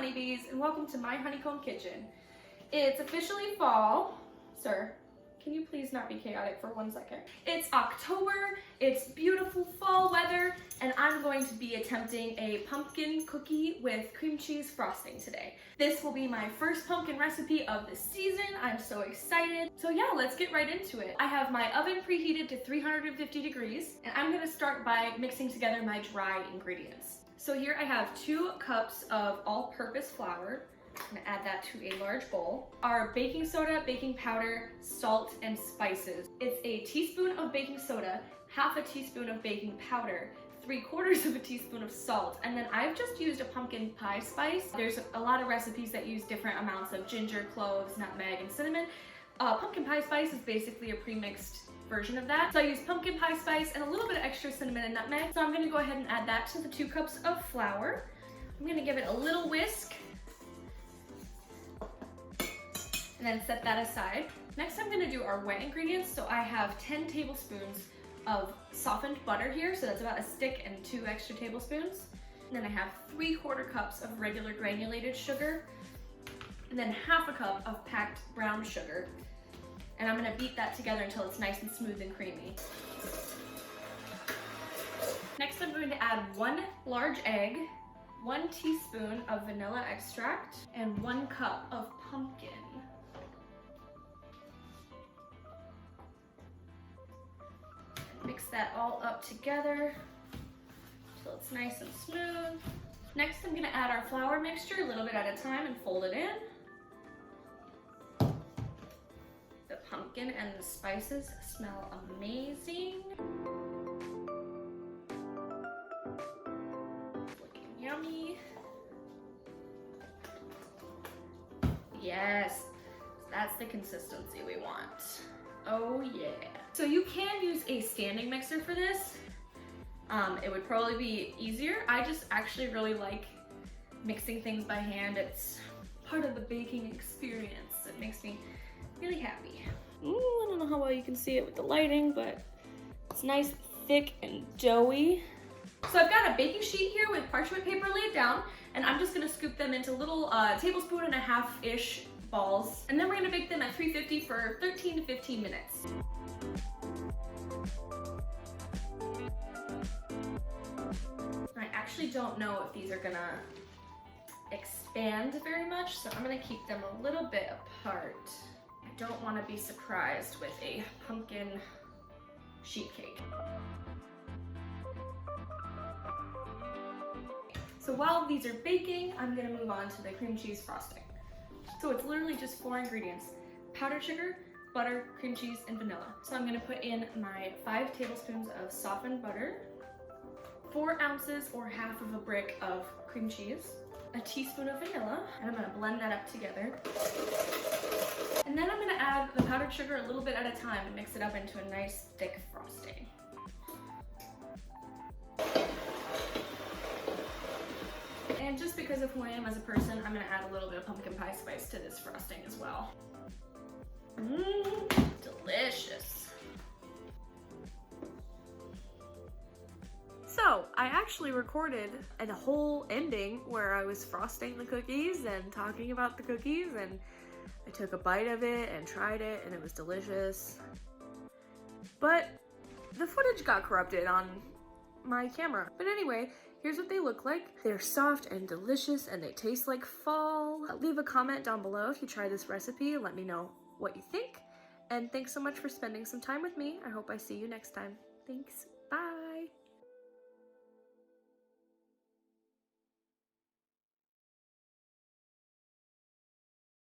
honeybees, and welcome to my honeycomb kitchen. It's officially fall. Sir, can you please not be chaotic for 1 second? It's October, it's beautiful fall weather, and I'm going to be attempting a pumpkin cookie with cream cheese frosting today. This will be my first pumpkin recipe of the season. I'm so excited. So yeah, let's get right into it. I have my oven preheated to 350 degrees, and I'm gonna start by mixing together my dry ingredients. So here I have 2 cups of all-purpose flour. I'm gonna add that to a large bowl. Our baking soda, baking powder, salt, and spices. It's a teaspoon of baking soda, half a teaspoon of baking powder, 3/4 of a teaspoon of salt, and then I've just used a pumpkin pie spice. There's a lot of recipes that use different amounts of ginger, cloves, nutmeg, and cinnamon. Pumpkin pie spice is basically a pre-mixed version of that. So I use pumpkin pie spice and a little bit of extra cinnamon and nutmeg. So I'm gonna go ahead and add that to the 2 cups of flour. I'm gonna give it a little whisk and then set that aside. Next, I'm gonna do our wet ingredients. So I have 10 tablespoons of softened butter here. So that's about a stick and 2 extra tablespoons. And then I have 3/4 cups of regular granulated sugar, and then half a cup of packed brown sugar. And I'm gonna beat that together until it's nice and smooth and creamy. Next, I'm going to add 1 large egg, 1 teaspoon of vanilla extract, and 1 cup of pumpkin. Mix that all up together until it's nice and smooth. Next, I'm gonna add our flour mixture a little bit at a time and fold it in. The pumpkin and the spices smell amazing. Looking yummy. Yes, that's the consistency we want. Oh yeah. So you can use a standing mixer for this. It would probably be easier. I just actually really like mixing things by hand. It's part of the baking experience. It makes me really happy. Ooh, I don't know how well you can see it with the lighting, but it's nice, thick, and doughy. So I've got a baking sheet here with parchment paper laid down, and I'm just gonna scoop them into little tablespoon and a half-ish balls. And then we're gonna bake them at 350 for 13 to 15 minutes. I actually don't know if these are gonna expand very much, so I'm gonna keep them a little bit apart. I don't want to be surprised with a pumpkin sheet cake. So while these are baking, I'm gonna move on to the cream cheese frosting. So it's literally just 4 ingredients: powdered sugar, butter, cream cheese, and vanilla. So I'm gonna put in my 5 tablespoons of softened butter, 4 ounces or half of a brick of cream cheese, a teaspoon of vanilla, and I'm gonna blend that up together. And then I'm gonna add the powdered sugar a little bit at a time and mix it up into a nice thick frosting. And just because of who I am as a person, I'm gonna add a little bit of pumpkin pie spice to this frosting as well. Mmm, delicious. So I actually recorded a whole ending where I was frosting the cookies and talking about the cookies, and I took a bite of it and tried it, and it was delicious. But the footage got corrupted on my camera. But anyway, here's what they look like. They're soft and delicious, and they taste like fall. Leave a comment down below if you try this recipe and let me know what you think. And thanks so much for spending some time with me. I hope I see you next time. Thanks. Bye.